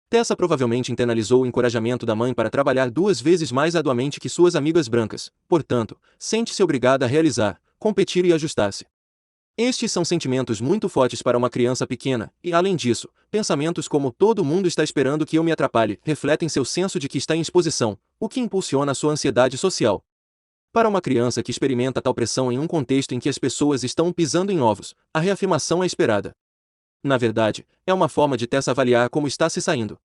[SPEAKER 1] Tessa provavelmente internalizou o encorajamento da mãe para trabalhar 2 vezes mais arduamente que suas amigas brancas, portanto, sente-se obrigada a realizar, competir e ajustar-se. Estes são sentimentos muito fortes para uma criança pequena, e, além disso, pensamentos como todo mundo está esperando que eu me atrapalhe refletem seu senso de que está em exposição, o que impulsiona sua ansiedade social. Para uma criança que experimenta tal pressão em um contexto em que as pessoas estão pisando em ovos, a reafirmação é esperada. Na verdade, é uma forma de Tessa avaliar como está se saindo.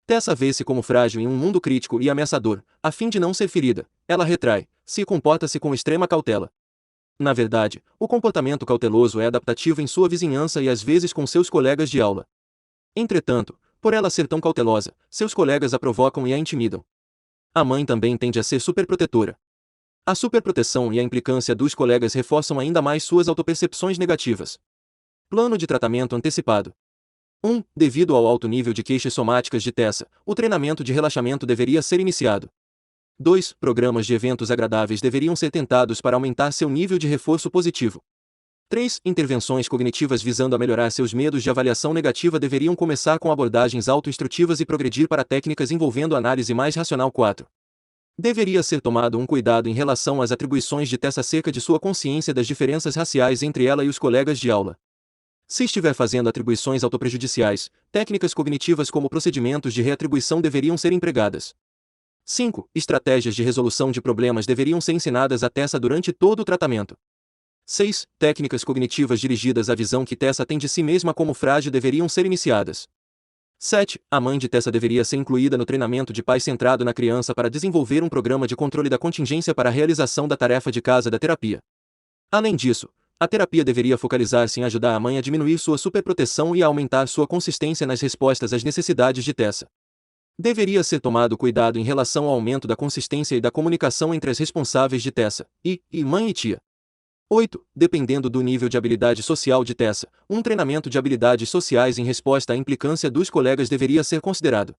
[SPEAKER 1] Tessa vê-se como frágil em um mundo crítico e ameaçador, a fim de não ser ferida, ela retrai, se comporta-se com extrema cautela. Na verdade, o comportamento cauteloso é adaptativo em sua vizinhança e às vezes com seus colegas de aula. Entretanto, por ela ser tão cautelosa, seus colegas a provocam e a intimidam. A mãe também tende a ser superprotetora. A superproteção e a implicância dos colegas reforçam ainda mais suas autopercepções negativas. Plano de tratamento antecipado. 1. Devido ao alto nível de queixas somáticas de Tessa, o treinamento de relaxamento deveria ser iniciado. 2. Programas de eventos agradáveis deveriam ser tentados para aumentar seu nível de reforço positivo. 3. Intervenções cognitivas visando a melhorar seus medos de avaliação negativa deveriam começar com abordagens autoinstrutivas e progredir para técnicas envolvendo análise mais racional. 4. Deveria ser tomado um cuidado em relação às atribuições de Tessa acerca de sua consciência das diferenças raciais entre ela e os colegas de aula. Se estiver fazendo atribuições autoprejudiciais, técnicas cognitivas como procedimentos de reatribuição deveriam ser empregadas. 5. Estratégias de resolução de problemas deveriam ser ensinadas a Tessa durante todo o tratamento. 6. Técnicas cognitivas dirigidas à visão que Tessa tem de si mesma como frágil deveriam ser iniciadas. 7. A mãe de Tessa deveria ser incluída no treinamento de pai centrado na criança para desenvolver um programa de controle da contingência para a realização da tarefa de casa da terapia. Além disso, a terapia deveria focalizar-se em ajudar a mãe a diminuir sua superproteção e a aumentar sua consistência nas respostas às necessidades de Tessa. Deveria ser tomado cuidado em relação ao aumento da consistência e da comunicação entre as responsáveis de Tessa, e mãe e tia. 8. Dependendo do nível de habilidade social de Tessa, um treinamento de habilidades sociais em resposta à implicância dos colegas deveria ser considerado.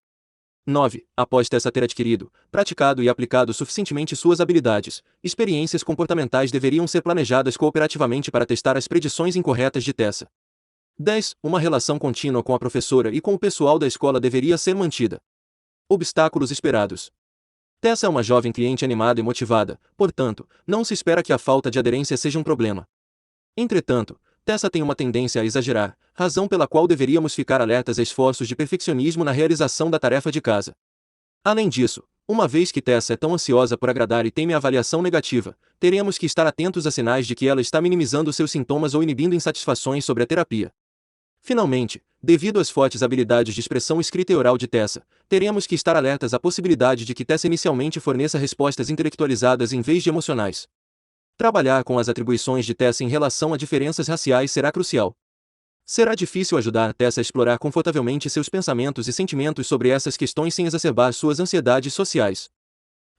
[SPEAKER 1] 9. Após Tessa ter adquirido, praticado e aplicado suficientemente suas habilidades, experiências comportamentais deveriam ser planejadas cooperativamente para testar as predições incorretas de Tessa. 10. Uma relação contínua com a professora e com o pessoal da escola deveria ser mantida. Obstáculos esperados. Tessa é uma jovem cliente animada e motivada, portanto, não se espera que a falta de aderência seja um problema. Entretanto, Tessa tem uma tendência a exagerar, razão pela qual deveríamos ficar alertas a esforços de perfeccionismo na realização da tarefa de casa. Além disso, uma vez que Tessa é tão ansiosa por agradar e teme a avaliação negativa, teremos que estar atentos a sinais de que ela está minimizando seus sintomas ou inibindo insatisfações sobre a terapia. Finalmente, devido às fortes habilidades de expressão escrita e oral de Tessa, teremos que estar alertas à possibilidade de que Tessa inicialmente forneça respostas intelectualizadas em vez de emocionais. Trabalhar com as atribuições de Tessa em relação a diferenças raciais será crucial. Será difícil ajudar Tessa a explorar confortavelmente seus pensamentos e sentimentos sobre essas questões sem exacerbar suas ansiedades sociais.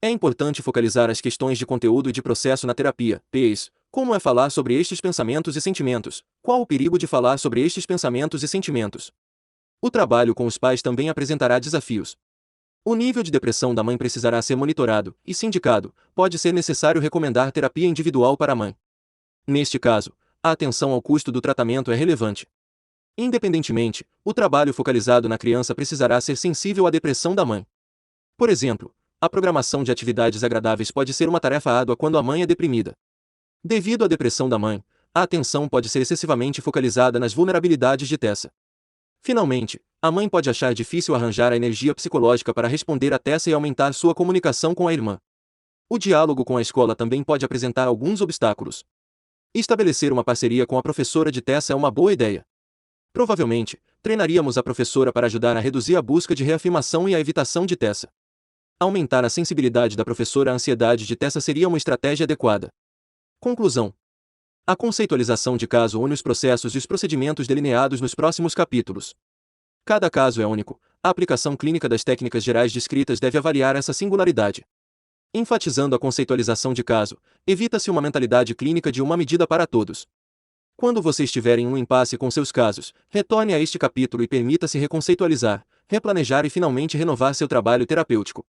[SPEAKER 1] É importante focalizar as questões de conteúdo e de processo na terapia, pois, como é falar sobre estes pensamentos e sentimentos? Qual o perigo de falar sobre estes pensamentos e sentimentos? O trabalho com os pais também apresentará desafios. O nível de depressão da mãe precisará ser monitorado, e se indicado, pode ser necessário recomendar terapia individual para a mãe. Neste caso, a atenção ao custo do tratamento é relevante. Independentemente, o trabalho focalizado na criança precisará ser sensível à depressão da mãe. Por exemplo, a programação de atividades agradáveis pode ser uma tarefa árdua quando a mãe é deprimida. Devido à depressão da mãe, a atenção pode ser excessivamente focalizada nas vulnerabilidades de Tessa. Finalmente, a mãe pode achar difícil arranjar a energia psicológica para responder a Tessa e aumentar sua comunicação com a irmã. O diálogo com a escola também pode apresentar alguns obstáculos. Estabelecer uma parceria com a professora de Tessa é uma boa ideia. Provavelmente, treinaríamos a professora para ajudar a reduzir a busca de reafirmação e a evitação de Tessa. Aumentar a sensibilidade da professora à ansiedade de Tessa seria uma estratégia adequada. Conclusão. A conceitualização de caso une os processos e os procedimentos delineados nos próximos capítulos. Cada caso é único, a aplicação clínica das técnicas gerais descritas deve avaliar essa singularidade. Enfatizando a conceitualização de caso, evita-se uma mentalidade clínica de uma medida para todos. Quando você estiver em um impasse com seus casos, retorne a este capítulo e permita-se reconceitualizar, replanejar e finalmente renovar seu trabalho terapêutico.